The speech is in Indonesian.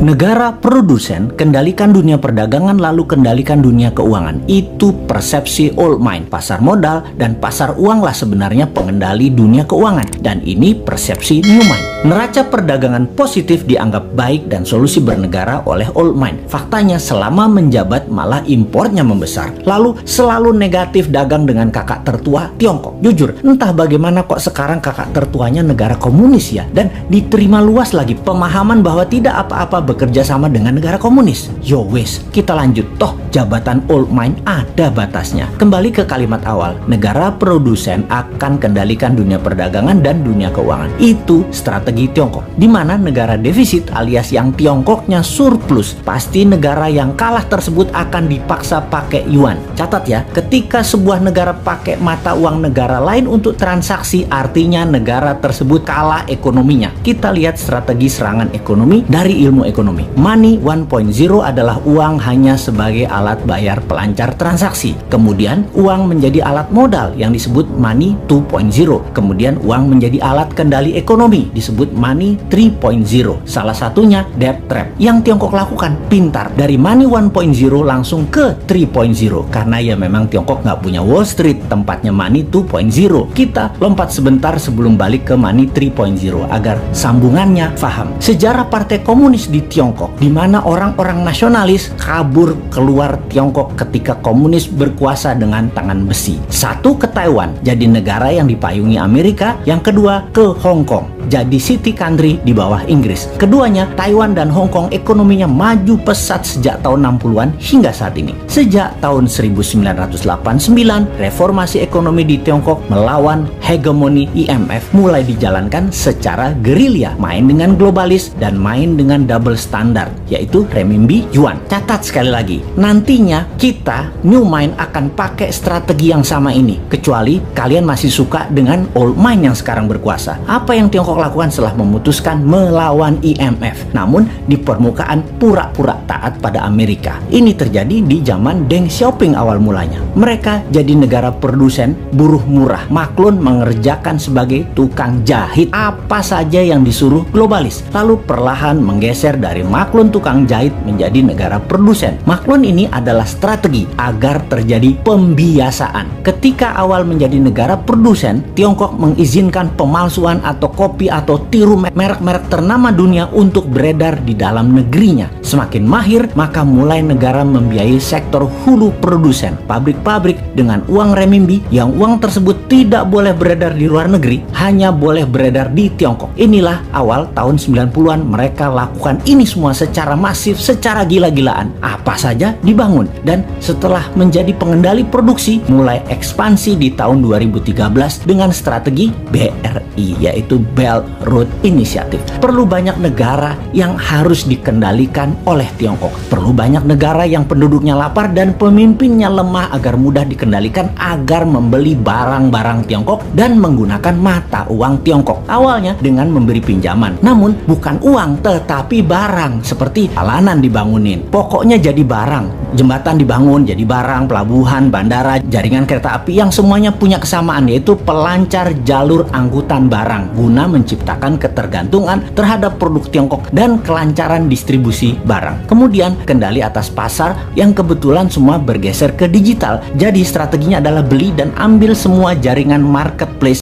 Negara produsen kendalikan dunia perdagangan lalu kendalikan dunia keuangan. Itu persepsi old mind. Pasar modal dan pasar uang lah sebenarnya pengendali dunia keuangan. Dan ini persepsi new mind. Neraca perdagangan positif dianggap baik dan solusi bernegara oleh old mind. Faktanya selama menjabat malah impornya membesar. Lalu selalu negatif dagang dengan kakak tertua Tiongkok. Jujur, entah bagaimana kok sekarang kakak tertuanya negara komunis ya. Dan diterima luas lagi pemahaman bahwa tidak apa-apa bekerja sama dengan negara komunis. Yo wes, kita lanjut. Toh jabatan old mind ada batasnya. Kembali ke kalimat awal, negara produsen akan kendalikan dunia perdagangan dan dunia keuangan. Itu strategi Tiongkok. Di mana negara defisit alias yang Tiongkoknya surplus, pasti negara yang kalah tersebut akan dipaksa pakai yuan. Catat ya, ketika sebuah negara pakai mata uang negara lain untuk transaksi, artinya negara tersebut kalah ekonominya. Kita lihat strategi serangan ekonomi dari ilmu ekonomi. Money 1.0 adalah uang hanya sebagai alat bayar pelancar transaksi. Kemudian uang menjadi alat modal yang disebut money 2.0. Kemudian uang menjadi alat kendali ekonomi disebut money 3.0. Salah satunya debt trap yang Tiongkok lakukan. Pintar, dari money 1.0 langsung ke 3.0 karena ya memang Tiongkok nggak punya Wall Street, tempatnya money 2.0. Kita lompat sebentar sebelum balik ke money 3.0 agar sambungannya paham. Sejarah Partai Komunis di Tiongkok, di mana orang-orang nasionalis kabur keluar Tiongkok ketika komunis berkuasa dengan tangan besi. Satu ke Taiwan, jadi negara yang dipayungi Amerika. Yang kedua ke Hong Kong, jadi city country di bawah Inggris. Keduanya, Taiwan dan Hong Kong ekonominya maju pesat sejak tahun 60-an hingga saat ini. Sejak tahun 1989, reformasi ekonomi di Tiongkok melawan hegemoni IMF mulai dijalankan secara gerilya, main dengan globalis dan main dengan double standard, yaitu renminbi yuan. Catat sekali lagi, nantinya kita new mind akan pakai strategi yang sama ini, kecuali kalian masih suka dengan old mind yang sekarang berkuasa. Apa yang Tiongkok lakukan setelah memutuskan melawan IMF, namun di permukaan pura-pura taat pada Amerika? Ini terjadi di zaman Deng Xiaoping awal mulanya. Mereka jadi negara produsen buruh murah. Maklun mengerjakan sebagai tukang jahit apa saja yang disuruh globalis, lalu perlahan menggeser dari maklun tukang jahit menjadi negara produsen. Maklun ini adalah strategi agar terjadi pembiasaan. Ketika awal menjadi negara produsen, Tiongkok mengizinkan pemalsuan atau kopi atau tiru merek-merek ternama dunia untuk beredar di dalam negerinya. Semakin mahir, maka mulai negara membiayai sektor hulu produsen, pabrik-pabrik dengan uang renminbi yang uang tersebut tidak boleh beredar di luar negeri, hanya boleh beredar di Tiongkok. Inilah awal tahun 90-an mereka lakukan ini semua secara masif, secara gila-gilaan. Apa saja dibangun, dan setelah menjadi pengendali produksi, mulai ekspansi di tahun 2013 dengan strategi BRI, yaitu Belt Road Initiative. Perlu banyak negara yang harus dikendalikan oleh Tiongkok. Perlu banyak negara yang penduduknya lapar dan pemimpinnya lemah agar mudah dikendalikan, agar membeli barang-barang Tiongkok dan menggunakan mata uang Tiongkok. Awalnya dengan memberi pinjaman, namun bukan uang tetapi barang, seperti jalanan dibangunin, pokoknya jadi barang. Jembatan dibangun jadi barang, pelabuhan, bandara, jaringan kereta api yang semuanya punya kesamaan, yaitu pelancar jalur angkutan barang guna menciptakan ketergantungan terhadap produk Tiongkok dan kelancaran distribusi barang. Kemudian kendali atas pasar yang kebetulan semua bergeser ke digital. Jadi strateginya adalah beli dan ambil semua jaringan marketplace